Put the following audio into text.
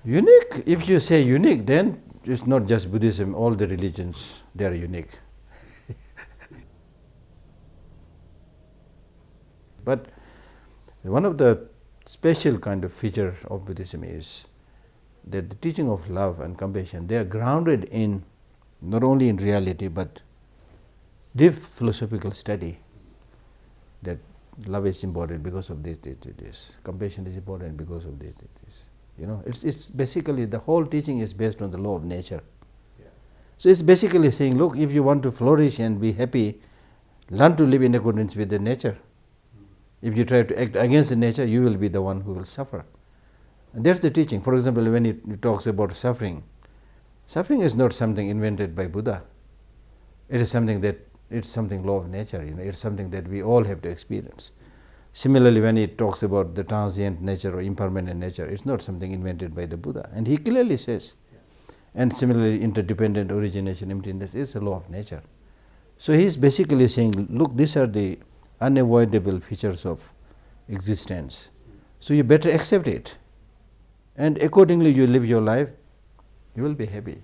Unique, if you say unique, then it's not just Buddhism, all the religions, they are unique. But one of the special kind of feature of Buddhism is that the teaching of love and compassion, they are grounded in not only in reality but deep philosophical study, that love is important because of this, compassion is important because of this. You know, it's basically the whole teaching is based on the law of nature. Yeah. So it's basically saying, look, if you want to flourish and be happy, learn to live in accordance with the nature. If you try to act against the nature, you will be the one who will suffer. And that's the teaching. For example, when it talks about suffering, suffering is not something invented by Buddha. It is something that it's something law of nature. You know, it's something that we all have to experience. Similarly, when it talks about the transient nature or impermanent nature, it's not something invented by the Buddha. And he clearly says. And similarly, interdependent origination, emptiness is a law of nature. So he is basically saying, look, these are the unavoidable features of existence. So you better accept it. And accordingly you live your life, you will be happy.